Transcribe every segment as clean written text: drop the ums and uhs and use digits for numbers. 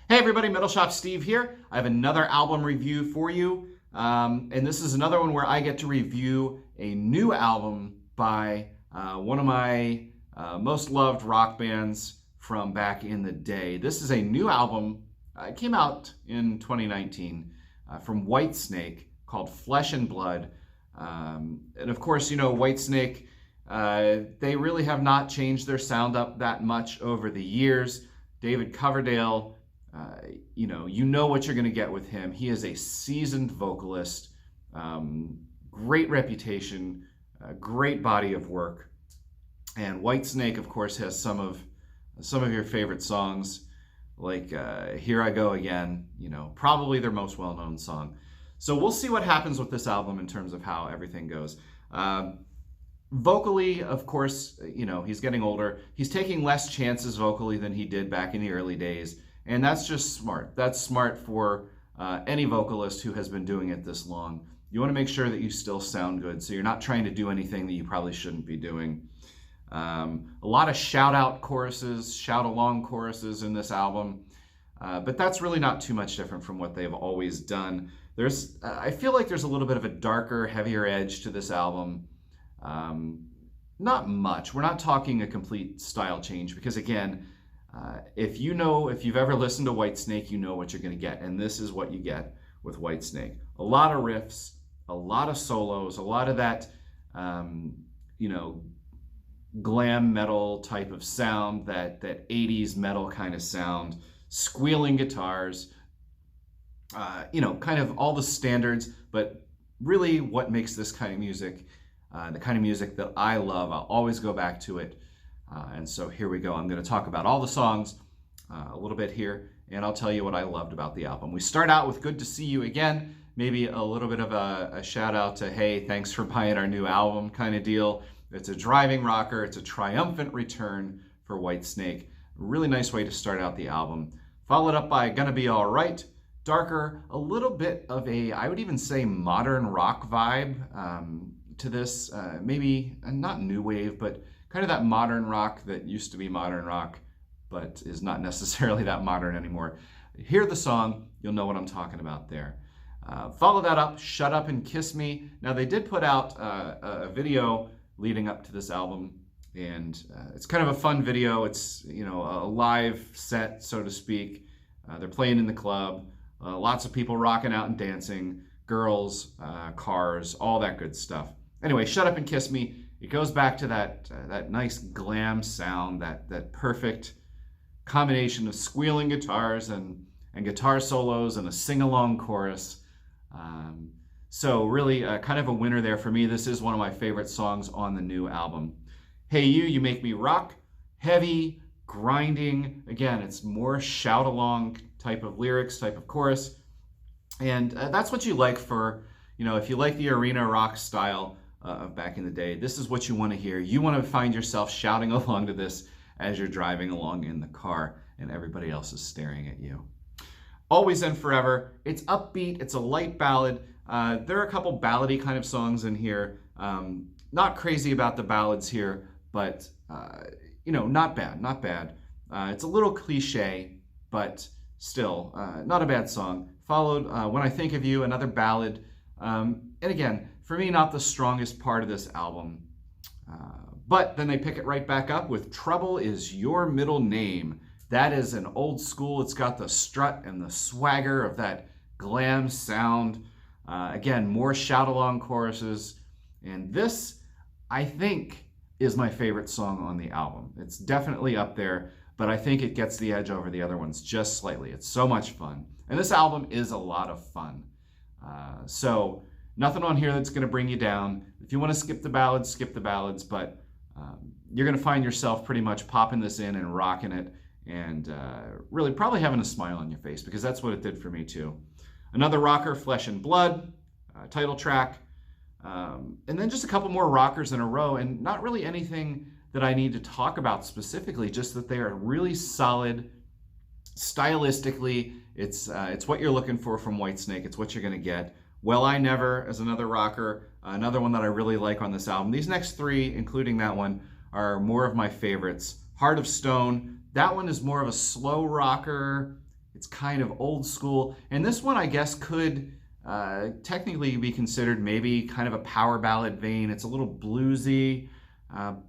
Hey everybody, Metal Shop Steve here. I have another album review for you. And this is another one where I get to review a new album by one of my most loved rock bands from back in the day. This is a new album. It came out in 2019 from Whitesnake called Flesh and Blood. And of course, you know, Whitesnake, they really have not changed their sound up that much over the years. David Coverdale, you know what you're going to get with him. He is a seasoned vocalist, great reputation, great body of work. And Whitesnake, of course, has some of your favorite songs, like "Here I Go Again." You know, probably their most well-known song. So we'll see what happens with this album in terms of how everything goes. Vocally, of course, you know, he's getting older. He's taking less chances vocally than he did back in the early days. And that's just smart. That's smart for any vocalist who has been doing it this long. You want to make sure that you still sound good, so you're not trying to do anything that you probably shouldn't be doing. A lot of shout-out choruses, shout-along choruses in this album, but that's really not too much different from what they've always done. I feel like there's a little bit of a darker, heavier edge to this album. Not much. We're not talking a complete style change because, again, if you've ever listened to Whitesnake, you know what you're going to get, and this is what you get with Whitesnake. A lot of riffs, a lot of solos, a lot of that, glam metal type of sound, that 80s metal kind of sound, squealing guitars, kind of all the standards, but really what makes this kind of music, the kind of music that I love. I'll always go back to it. And so here we go. I'm going to talk about all the songs a little bit here, and I'll tell you what I loved about the album. We start out with "Good to See You Again," maybe a little bit of a shout out to, hey, thanks for buying our new album kind of deal. It's a driving rocker. It's a triumphant return for Whitesnake. Really nice way to start out the album. Followed up by "Gonna Be Alright," darker, a little bit of a, I would even say, modern rock vibe to this. Maybe not new wave, but kind of that modern rock that used to be modern rock, but is not necessarily that modern anymore. Hear the song, you'll know what I'm talking about there. Follow that up, "Shut Up and Kiss Me." Now, they did put out a video leading up to this album, and it's kind of a fun video. It's, a live set, so to speak. They're playing in the club, lots of people rocking out and dancing, girls, cars, all that good stuff. Anyway, "Shut Up and Kiss Me." It goes back to that nice glam sound, that perfect combination of squealing guitars and guitar solos and a sing-along chorus. So really kind of a winner there for me. This is one of my favorite songs on the new album. "Hey You, You Make Me Rock," heavy, grinding. Again, it's more shout-along type of lyrics, type of chorus. And that's what you like for, if you like the arena rock style of back in the day, this is what you want to hear. You want to find yourself shouting along to this as you're driving along in the car and everybody else is staring at you. "Always and Forever," it's upbeat, it's a light ballad. There are a couple ballady kind of songs in here. Not crazy about the ballads here, but not bad. It's a little cliche, but still not a bad song. Followed "When I Think of You," another ballad. And again, for me, not the strongest part of this album. But then they pick it right back up with "Trouble Is Your Middle Name." That is an old school. It's got the strut and the swagger of that glam sound. Again, more shout-along choruses. And this, I think, is my favorite song on the album. It's definitely up there, but I think it gets the edge over the other ones just slightly. It's so much fun. And this album is a lot of fun. So nothing on here that's going to bring you down. If you want to skip the ballads, but you're going to find yourself pretty much popping this in and rocking it, and really probably having a smile on your face, because that's what it did for me too. Another rocker, "Flesh and Blood," title track. And then just a couple more rockers in a row, and not really anything that I need to talk about specifically, just that they are really solid stylistically. It's what you're looking for from Whitesnake. It's what you're going to get. "Well I Never" as another rocker, another one that I really like on this album. These next three, including that one, are more of my favorites. "Heart of Stone," that one is more of a slow rocker, It's kind of old school. And this one, I guess, could technically be considered maybe kind of a power ballad vein. It's a little bluesy,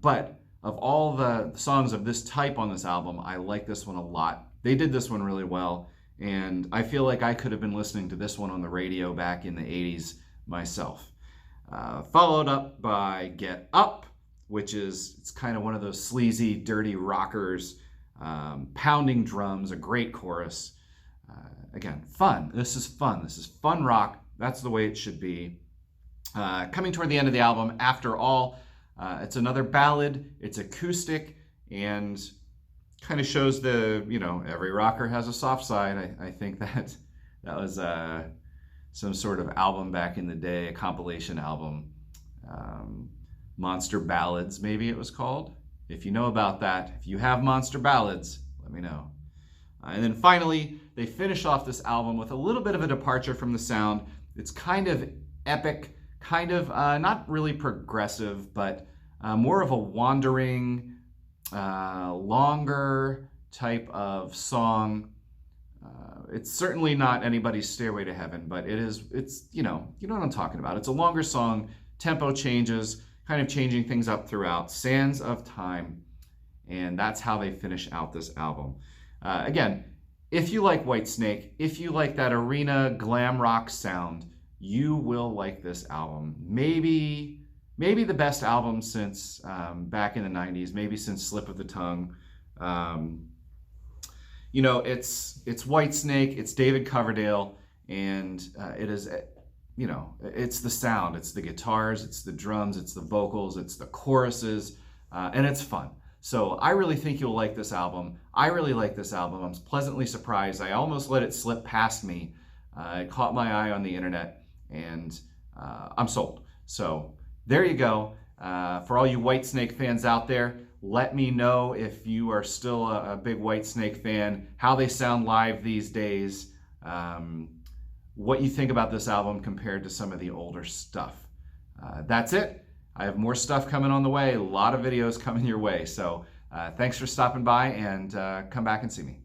but of all the songs of this type on this album, I like this one a lot. They did this one really well, and I feel like I could have been listening to this one on the radio back in the 80s myself. Followed up by Get Up, which is, it's kind of one of those sleazy, dirty rockers, pounding drums, a great chorus. Again, fun. This is fun. This is fun rock. That's the way it should be. Coming toward the end of the album, After All, it's another ballad. It's acoustic and kind of shows every rocker has a soft side. I think that was some sort of album back in the day, a compilation album. Monster Ballads, maybe it was called. If you know about that, if you have Monster Ballads, let me know. And then finally, they finish off this album with a little bit of a departure from the sound. It's kind of epic, kind of not really progressive, but more of a wandering, longer type of song. It's certainly not anybody's Stairway to Heaven, but it's you know what I'm talking about. It's a longer song, tempo changes, kind of changing things up throughout, Sands of Time, and that's how they finish out this album. Again, if you like Whitesnake, if you like that arena glam rock sound, you will like this album. Maybe the best album since back in the 90s, maybe since Slip of the Tongue. It's Whitesnake, it's David Coverdale, and it is, it's the sound, it's the guitars, it's the drums, it's the vocals, it's the choruses, and it's fun. So I really think you'll like this album. I really like this album. I'm pleasantly surprised. I almost let it slip past me. It caught my eye on the internet, and I'm sold. So there you go. For all you Whitesnake fans out there, let me know if you are still a big Whitesnake fan, how they sound live these days, what you think about this album compared to some of the older stuff. That's it. I have more stuff coming on the way, a lot of videos coming your way. So thanks for stopping by, and come back and see me.